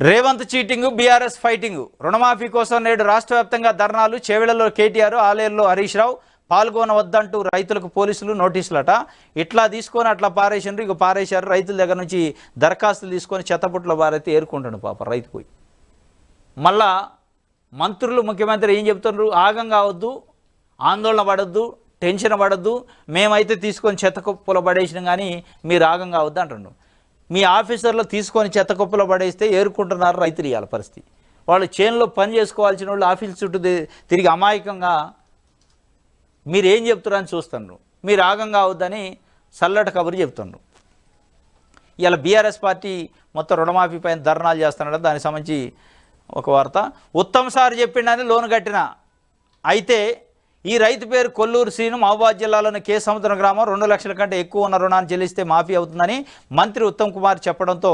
Revanth cheating, BRS fighting. రుణమాఫీ కోసం నేడు రాష్ట్ర వ్యాప్తంగా ధర్నాలు. చేవెళ్లలో కేటీఆర్, ఆలేరులో హరీష్ రావు. పాల్గొనవద్దంటూ రైతులకు పోలీసులు నోటీసులట. ఇట్లా తీసుకొని అట్లా పారేసిండ్రు. ఇక పారేశారు. రైతుల దగ్గర నుంచి దరఖాస్తులు తీసుకొని చెత్తపుట్లో పారైతే ఏరుకుంటాడు పాప రైతు పోయి. మళ్ళా మంత్రులు, ముఖ్యమంత్రి ఏం చెప్తున్నారు? ఆగం కావద్దు, ఆందోళన పడద్దు, టెన్షన్ పడద్దు, మేమైతే తీసుకొని చెత్తకుప్పలో పడేసినాం కానీ మీరు ఆగం కావద్దు అంటున్నాడు. మీ ఆఫీసర్లు తీసుకొని చెత్తకుప్పలో పడేస్తే ఏరుకుంటున్నారు రైతులు. ఇవ్వాలి పరిస్థితి. వాళ్ళు చేనులో పని చేసుకోవాల్సిన వాళ్ళు ఆఫీస్ చుట్టూ తిరిగి అమాయకంగా మీరు ఏం చెప్తున్నారని చూస్తున్నారు. మీరు ఆగం కావద్దని చల్లట కబురు చెప్తున్నారు. ఇలా బీఆర్ఎస్ పార్టీ మొత్తం రుణమాఫీ పైన ధర్నాలు చేస్తున్నాడు. దానికి సంబంధించి ఒక వార్త. ఉత్తమ్ సార్ చెప్పిండని లోను కట్టిన, అయితే ఈ రైతు పేరు కొల్లూరు శ్రీను, మహబూబాద్ జిల్లాలోని కే సముద్రం గ్రామం. 2 లక్షల కంటే ఎక్కువ ఉన్న రుణాన్ని చెల్లిస్తే మాఫీ అవుతుందని మంత్రి ఉత్తమ్ కుమార్ చెప్పడంతో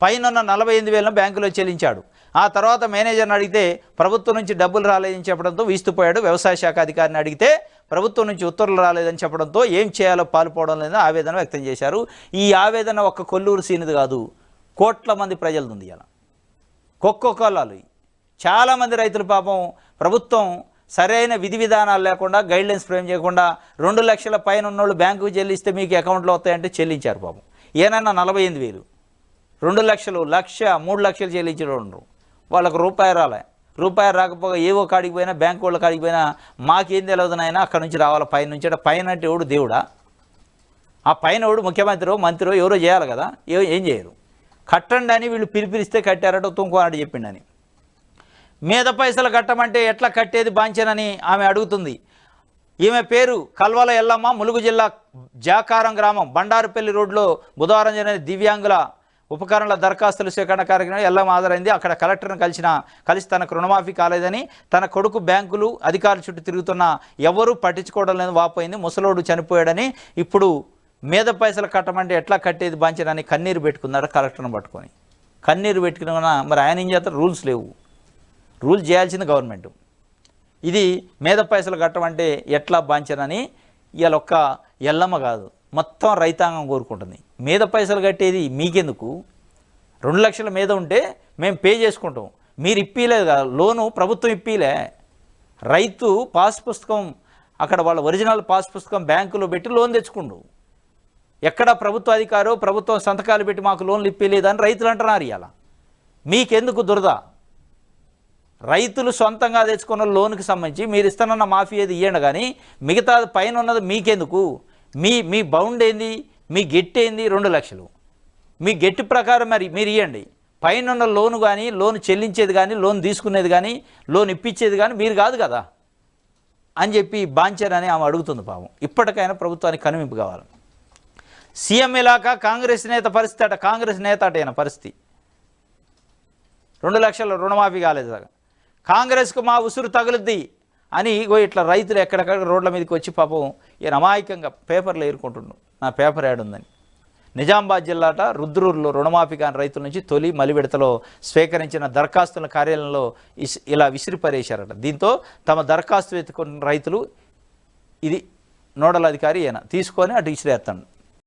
పైన 48,000 బ్యాంకులో చెల్లించాడు. ఆ తర్వాత మేనేజర్ని అడిగితే ప్రభుత్వం నుంచి డబ్బులు రాలేదని చెప్పడంతో వీస్తుపోయాడు. వ్యవసాయ శాఖ అధికారిని అడిగితే ప్రభుత్వం నుంచి ఉత్తర్వులు రాలేదని చెప్పడంతో ఏం చేయాలో పాల్పోవడం లేదని ఆవేదన వ్యక్తం చేశారు. ఈ ఆవేదన ఒక్క కొల్లూరు శ్రీనిది కాదు, కోట్ల మంది ప్రజలది ఉంది. ఇలా ఒక్కొక్కళ్ళు చాలామంది రైతులు పాపం ప్రభుత్వం సరైన విధి విధానాలు లేకుండా, గైడ్లైన్స్ ఫ్రేమ్ చేయకుండా 2 లక్షల పైన ఉన్నోళ్ళు బ్యాంకుకు చెల్లిస్తే మీకు అకౌంట్లో వస్తాయంటే చెల్లించారు పాపం. ఏనన్నా 48,000, 2 లక్షలు, 1,00,000, 3 లక్షలు చెల్లించడం ఉండరు. వాళ్ళకు రూపాయి రాలే. రూపాయి రాకపోగా ఏవో కాడికి పోయినా, బ్యాంకు వాళ్ళ కాడికి పోయినా మాకేం తెలియదునైనా అక్కడి నుంచి రావాలి పైన నుంచి. అంటే పైన అంటే ఎవడు దేవుడా? ఆ పైన ఎవడు ముఖ్యమంత్రి, మంత్రి ఎవరో చేయాలి కదా. ఏం చేయరు. కట్టండి అని వీళ్ళు పిలిపిస్తే కట్టారట. తుంకువాడు చెప్పిండని. మీద పైసలు కట్టమంటే ఎట్లా కట్టేది బాంచనని ఆమె అడుగుతుంది. ఈమె పేరు కల్వల ఎల్లమ్మ, ములుగు జిల్లా జాకారం గ్రామం, బండారుపల్లి రోడ్లో బుధవారం జరిగిన దివ్యాంగుల ఉపకరణల దరఖాస్తుల సేకరణ కార్యక్రమం ఎల్లమ్మ హాజరైంది. అక్కడ కలెక్టర్ను కలిసి తనకు రుణమాఫీ కాలేదని, తన కొడుకు బ్యాంకులు అధికారుల చుట్టూ తిరుగుతున్న ఎవరూ పట్టించుకోవడం లేదని వాపోయింది. ముసలోడు చనిపోయాడని, ఇప్పుడు మీద పైసలు కట్టమంటే ఎట్లా కట్టేది బాంచనని కన్నీరు పెట్టుకున్నాడు. కలెక్టర్ను పట్టుకొని కన్నీరు పెట్టుకున్నా మరి ఆయన ఏం చేస్తారు? రూల్స్ లేవు. రూల్ చేయాల్సింది గవర్నమెంట్. ఇది మీద పైసలు కట్టమంటే ఎట్లా బాంచనని ఇవాళ ఒక్క ఎల్లమ్మ కాదు, మొత్తం రైతాంగం కోరుకుంటుంది. మీద పైసలు కట్టేది మీకెందుకు? 2 లక్షల మీద ఉంటే మేము పే చేసుకుంటాం. మీరు ఇప్పలేదు కదా లోను, ప్రభుత్వం ఇప్పలే. రైతు పాస్ పుస్తకం అక్కడ వాళ్ళ ఒరిజినల్ పాస్ పుస్తకం బ్యాంకులో పెట్టి లోన్ తెచ్చుకుండు. ఎక్కడ ప్రభుత్వ అధికారో ప్రభుత్వం సంతకాలు పెట్టి మాకు లోన్లు ఇప్పలేదని రైతులు అంటున్నారు. ఇవాళ మీకెందుకు దురద? రైతులు సొంతంగా తెచ్చుకున్న లోన్కి సంబంధించి మీరు ఇస్తానన్న మాఫీ ఏది ఇవ్వండి, కానీ మిగతా పైన ఉన్నది మీకెందుకు? మీ బౌండ్ ఏంది? మీ గెట్టి ఏంది? 2 లక్షలు. మీ గెట్టి ప్రకారం మరి మీరు ఇవ్వండి. పైన ఉన్న లోను కానీ, లోన్ చెల్లించేది కానీ, లోన్ తీసుకునేది కానీ, లోన్ ఇప్పించేది కానీ మీరు కాదు కదా అని చెప్పి బాంచారని ఆమె అడుగుతుంది. పాపం ఇప్పటికైనా ప్రభుత్వానికి కనువింపు కావాలి. సీఎం ఇలాకా కాంగ్రెస్ నేత పరిస్థితి అట. కాంగ్రెస్ నేత అటైన పరిస్థితి 2 లక్షల రుణమాఫీ కాలేదు. కాంగ్రెస్కు మా ఉసురు తగులుద్ది అని ఇట్లా రైతులు ఎక్కడెక్కడ రోడ్ల మీదకి వచ్చి పాపం ఈయన అమాయకంగా పేపర్లు ఏరుకుంటున్నాడు. నా పేపర్ యాడుందని. నిజామాబాద్ జిల్లాట రుద్రూరులో రుణమాఫీ కాని రైతుల నుంచి తొలి మలి విడతలో స్వీకరించిన దరఖాస్తుల కార్యాలయంలో ఇలా విసిరిపరేశారట. దీంతో తమ దరఖాస్తు ఎత్తుకున్న రైతులు ఇది నోడల్ అధికారి ఈయన తీసుకొని అటు విసిరేస్తాడు.